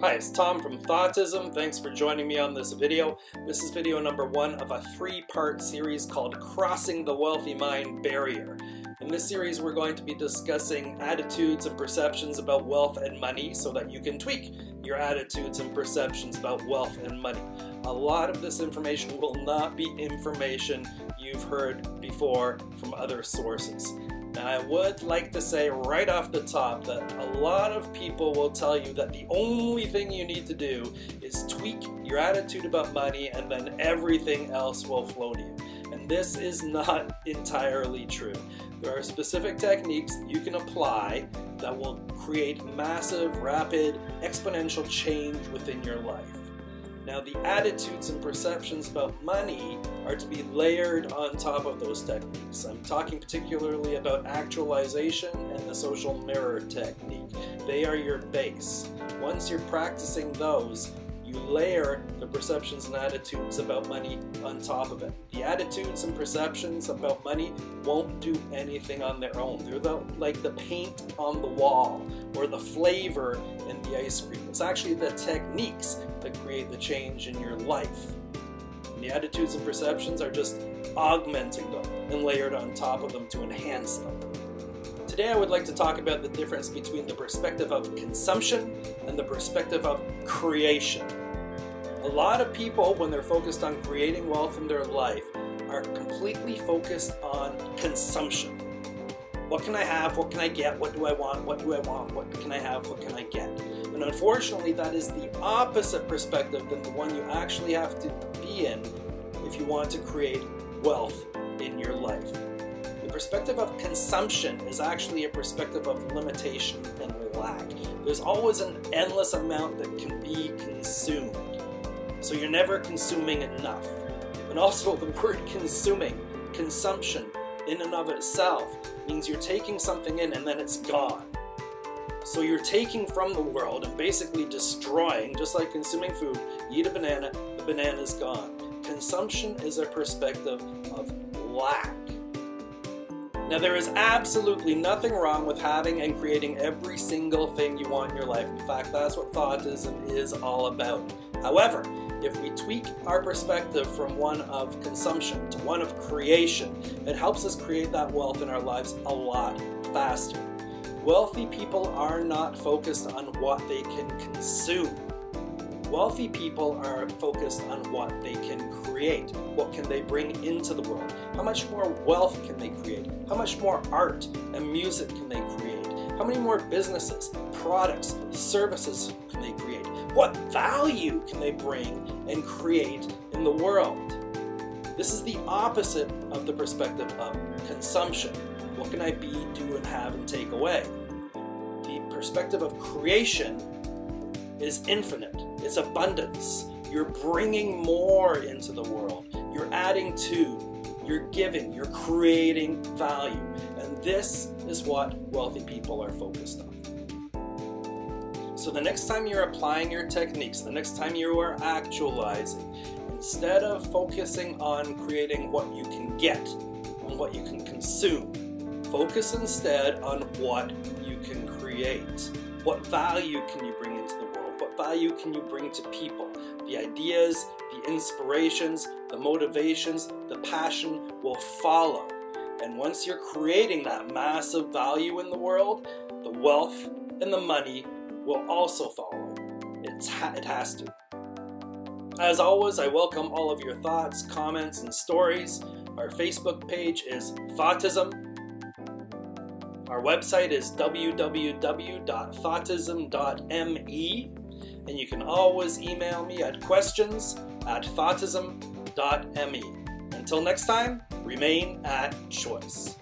Hi, it's Tom from Thoughtism. Thanks for joining me on this video. This is video number 1 of a 3-part series called Crossing the Wealthy Mind Barrier. In this series, we're going to be discussing attitudes and perceptions about wealth and money so that you can tweak your attitudes and perceptions about wealth and money. A lot of this information will not be information you've heard before from other sources. Now, I would like to say right off the top that a lot of people will tell you that the only thing you need to do is tweak your attitude about money and then everything else will flow to you. And this is not entirely true. There are specific techniques that you can apply that will create massive, rapid, exponential change within your life. Now, the attitudes and perceptions about money are to be layered on top of those techniques. I'm talking particularly about actualization and the social mirror technique. They are your base. Once you're practicing those, you layer the perceptions and attitudes about money on top of it. The attitudes and perceptions about money won't do anything on their own. They're like the paint on the wall or the flavor in the ice cream. It's actually the techniques that create the change in your life. And the attitudes and perceptions are just augmenting them and layered on top of them to enhance them. Today I would like to talk about the difference between the perspective of consumption and the perspective of creation. A lot of people, when they're focused on creating wealth in their life, are completely focused on consumption. What can I have? What can I get? What do I want? What do I want? What can I have? What can I get? And unfortunately, that is the opposite perspective than the one you actually have to be in if you want to create wealth in your life. The perspective of consumption is actually a perspective of limitation and lack. There's always an endless amount that can be consumed. So you're never consuming enough. And also the word consuming, consumption, in and of itself means you're taking something in and then it's gone. So you're taking from the world and basically destroying, just like consuming food. You eat a banana, the banana's gone. Consumption is a perspective of lack. Now, there is absolutely nothing wrong with having and creating every single thing you want in your life. In fact, that's what Thoughtism is all about. However, if we tweak our perspective from one of consumption to one of creation, it helps us create that wealth in our lives a lot faster. Wealthy people are not focused on what they can consume. Wealthy people are focused on what they can create. What can they bring into the world? How much more wealth can they create? How much more art and music can they create? How many more businesses, products, services can they create? What value can they bring and create in the world? This is the opposite of the perspective of consumption. What can I be, do, and have and take away? The perspective of creation is infinite. It's abundance. You're bringing more into the world. You're adding to, you're giving, you're creating value. And this is what wealthy people are focused on. So the next time you're applying your techniques, the next time you are actualizing, instead of focusing on creating what you can get and what you can consume, focus instead on what you can create. What value can you bring into the world? What value can you bring to people? The ideas, the inspirations, the motivations, the passion will follow. And once you're creating that massive value in the world, the wealth and the money will also follow. It has to. As always, I welcome all of your thoughts, comments, and stories. Our Facebook page is Thoughtism. Our website is www.thoughtism.me, and you can always email me at questions@thoughtism.me. Until next time, remain at choice.